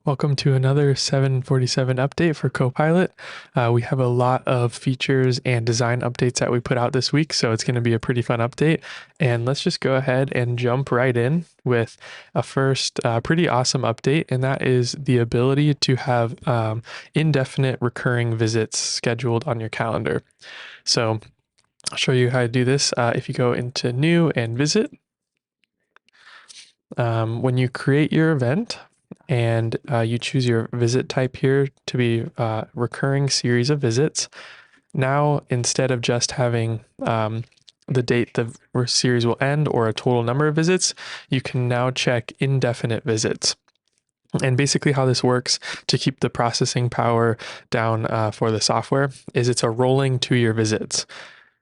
Welcome to another 747 update for Copilot. We have a lot of features and design updates that we put out this week, so it's going to be a pretty fun update. And let's just go ahead and jump right in with a first pretty awesome update, and that is the ability to have indefinite recurring visits scheduled on your calendar. So I'll show you how to do this. If you go into New and Visit, when you create your event, and you choose your visit type here to be recurring series of visits. Now, instead of just having the date the series will end or a total number of visits, you can now check indefinite visits. And basically how this works to keep the processing power down for the software is it's a rolling 2-year visits.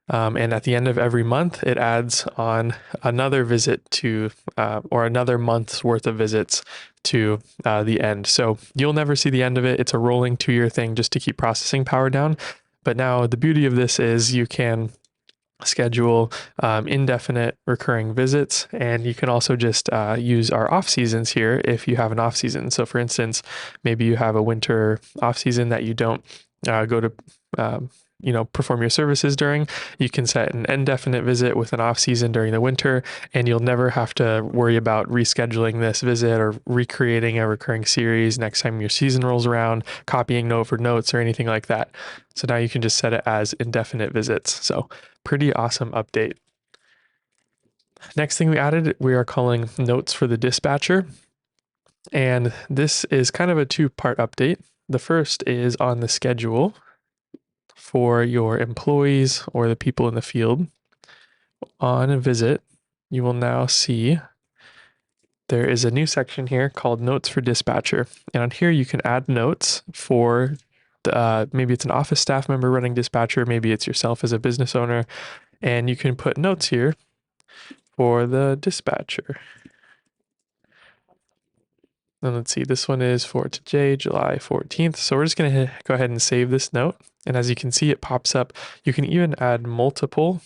And at the end of every month, it adds on another visit to, or another month's worth of visits to the end. So you'll never see the end of it. It's a rolling 2-year thing just to keep processing power down. But now the beauty of this is you can schedule indefinite recurring visits, and you can also just use our off seasons here if you have an off season. So for instance, maybe you have a winter off season that you don't go to perform your services during. You can set an indefinite visit with an off season during the winter, and you'll never have to worry about rescheduling this visit or recreating a recurring series next time your season rolls around, copying note for notes or anything like that. So now you can just set it as indefinite visits. So pretty awesome update. Next thing we added, we are calling notes for the dispatcher. And this is kind of a 2-part update. The first is on the schedule for your employees or the people in the field. On a visit, you will now see there is a new section here called Notes for Dispatcher. And on here, you can add notes for maybe it's an office staff member running dispatcher, maybe it's yourself as a business owner, and you can put notes here for the dispatcher. And let's see, this one is for today, July 14th. So we're just going to go ahead and save this note. And as you can see, it pops up. You can even add multiple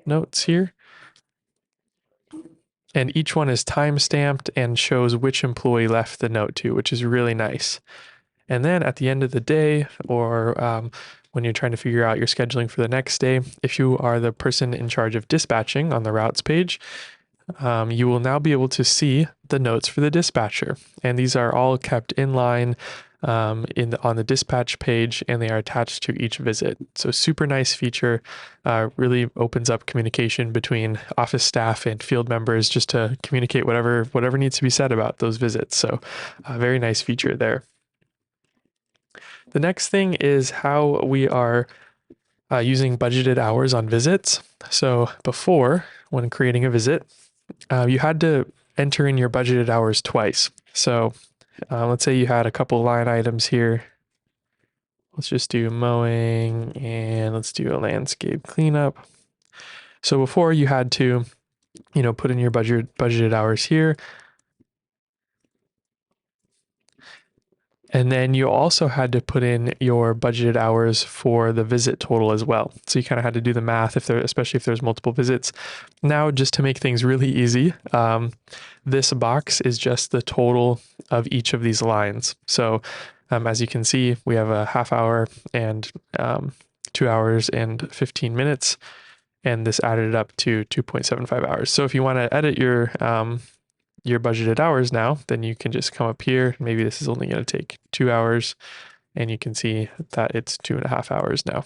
notes here. And each one is time-stamped and shows which employee left the note to, which is really nice. And then at the end of the day, or when you're trying to figure out your scheduling for the next day, if you are the person in charge of dispatching on the routes page, you will now be able to see the notes for the dispatcher. And these are all kept in line on the dispatch page, and they are attached to each visit. So super nice feature, really opens up communication between office staff and field members just to communicate whatever needs to be said about those visits. So a very nice feature there. The next thing is how we are using budgeted hours on visits. So before, when creating a visit, you had to enter in your budgeted hours twice. So let's say you had a couple line items here. Let's just do mowing and let's do a landscape cleanup. So before you had to, put in your budgeted hours here. And then you also had to put in your budgeted hours for the visit total as well. So you kind of had to do the math, especially if there's multiple visits. Now, just to make things really easy, this box is just the total of each of these lines. So as you can see, we have a half hour and 2 hours and 15 minutes, and this added up to 2.75 hours. So if you want to edit your budgeted hours now, then you can just come up here. Maybe this is only going to take 2 hours, and you can see that it's 2.5 hours now.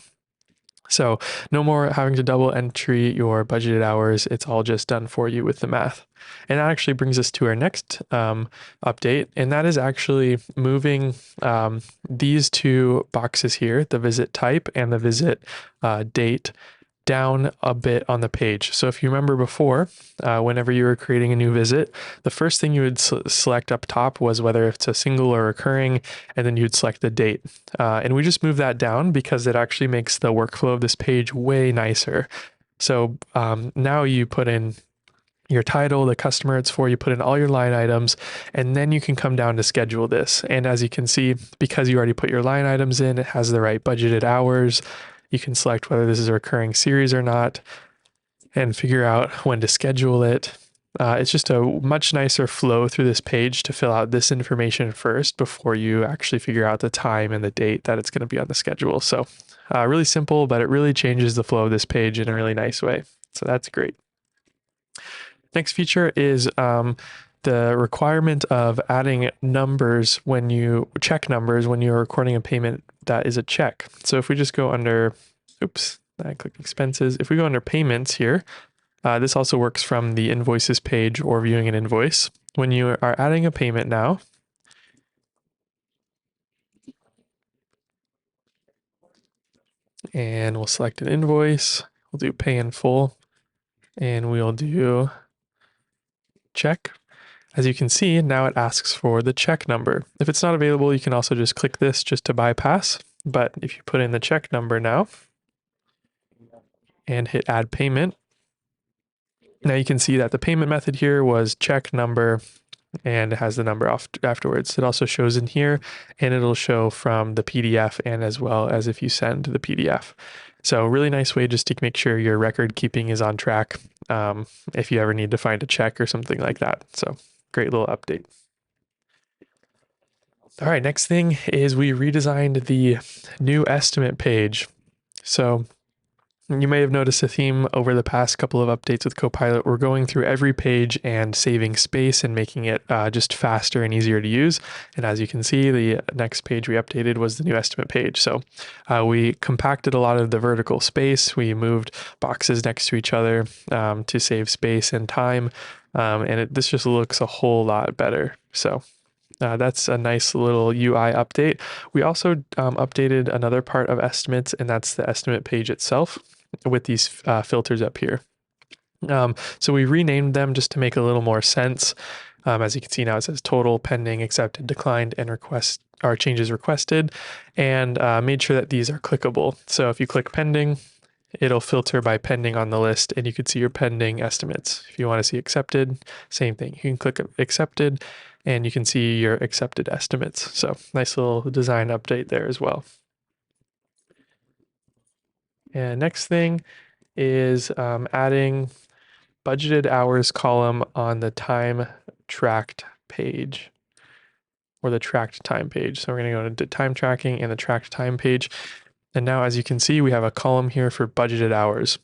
So no more having to double entry your budgeted hours. It's all just done for you with the math. And that actually brings us to our next update, and that is actually moving these 2 boxes here, the visit type and the visit date, down a bit on the page. So if you remember before, whenever you were creating a new visit, the first thing you would select up top was whether it's a single or recurring, and then you'd select the date. And we just move that down because it actually makes the workflow of this page way nicer. So now you put in your title, the customer it's for, you put in all your line items, and then you can come down to schedule this. And as you can see, because you already put your line items in, it has the right budgeted hours. You can select whether this is a recurring series or not and figure out when to schedule it. It's just a much nicer flow through this page to fill out this information first before you actually figure out the time and the date that it's going to be on the schedule. So really simple, but it really changes the flow of this page in a really nice way. So that's great. Next feature is the requirement of adding numbers when you check numbers when you're recording a payment that is a check. So if we just go under, I click expenses. If we go under payments here, this also works from the invoices page or viewing an invoice. When you are adding a payment now, and we'll select an invoice, we'll do pay in full, and we'll do check. As you can see, now it asks for the check number. If it's not available, you can also just click this just to bypass. But if you put in the check number now and hit add payment, now you can see that the payment method here was check number, and it has the number afterwards. It also shows in here, and it'll show from the PDF and as well as if you send the PDF. So really nice way just to make sure your record keeping is on track if you ever need to find a check or something like that. So great little update. All right, next thing is we redesigned the new estimate page. So you may have noticed a theme over the past couple of updates with Copilot. We're going through every page and saving space and making it just faster and easier to use. And as you can see, the next page we updated was the new estimate page. So we compacted a lot of the vertical space. We moved boxes next to each other to save space and time. And this just looks a whole lot better. So that's a nice little UI update. We also updated another part of estimates, and that's the estimate page itself with these filters up here. So we renamed them just to make a little more sense. As you can see now, it says total, pending, accepted, declined, and request or changes requested, and made sure that these are clickable. So if you click pending, it'll filter by pending on the list, and you can see your pending estimates. If you want to see accepted, same thing. You can click accepted, and you can see your accepted estimates. So nice little design update there as well. And next thing is adding budgeted hours column on the time tracked page, or the tracked time page. So we're going to go into time tracking and the tracked time page. And now, as you can see, we have a column here for budgeted hours.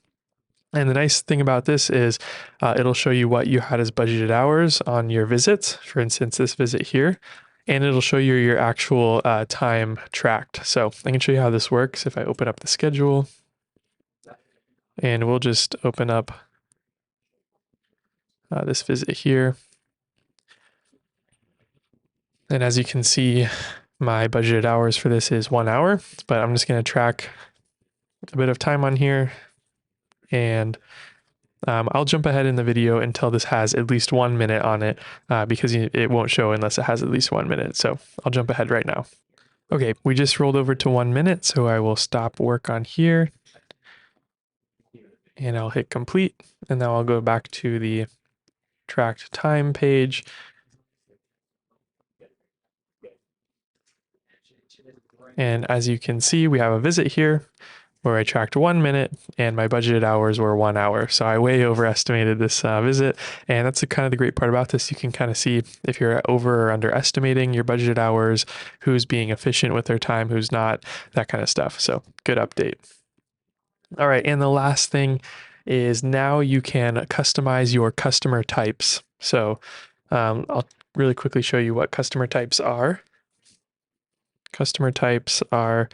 And the nice thing about this is it'll show you what you had as budgeted hours on your visits. For instance, this visit here, and it'll show you your actual time tracked. So I can show you how this works. If I open up the schedule, and we'll just open up this visit here. And as you can see, my budgeted hours for this is 1 hour, but I'm just going to track a bit of time on here, and I'll jump ahead in the video until this has at least 1 minute on it because it won't show unless it has at least 1 minute. So I'll jump ahead right now. Okay, we just rolled over to 1 minute, so I will stop work on here and I'll hit complete, and now I'll go back to the tracked time page. And as you can see, we have a visit here where I tracked 1 minute and my budgeted hours were 1 hour. So I way overestimated this visit. And that's kind of the great part about this. You can kind of see if you're over or underestimating your budgeted hours, who's being efficient with their time, who's not, that kind of stuff. So good update. All right. And the last thing is now you can customize your customer types. So I'll really quickly show you what customer types are. Customer types are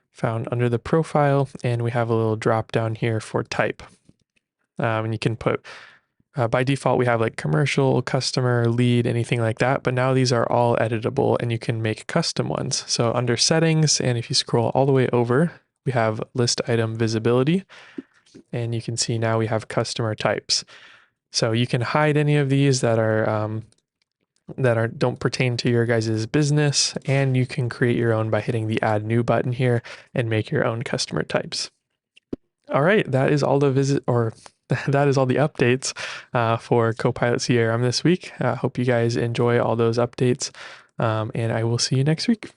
found under the profile, and we have a little drop down here for type. And you can put, by default, we have like commercial, customer, lead, anything like that. But now these are all editable and you can make custom ones. So under settings, and if you scroll all the way over, we have list item visibility. And you can see now we have customer types. So you can hide any of these that don't pertain to your guys' business, and you can create your own by hitting the add new button here and make your own customer types. All right, that is all the that is all the updates for Copilot CRM this week. I hope you guys enjoy all those updates, and I will see you next week.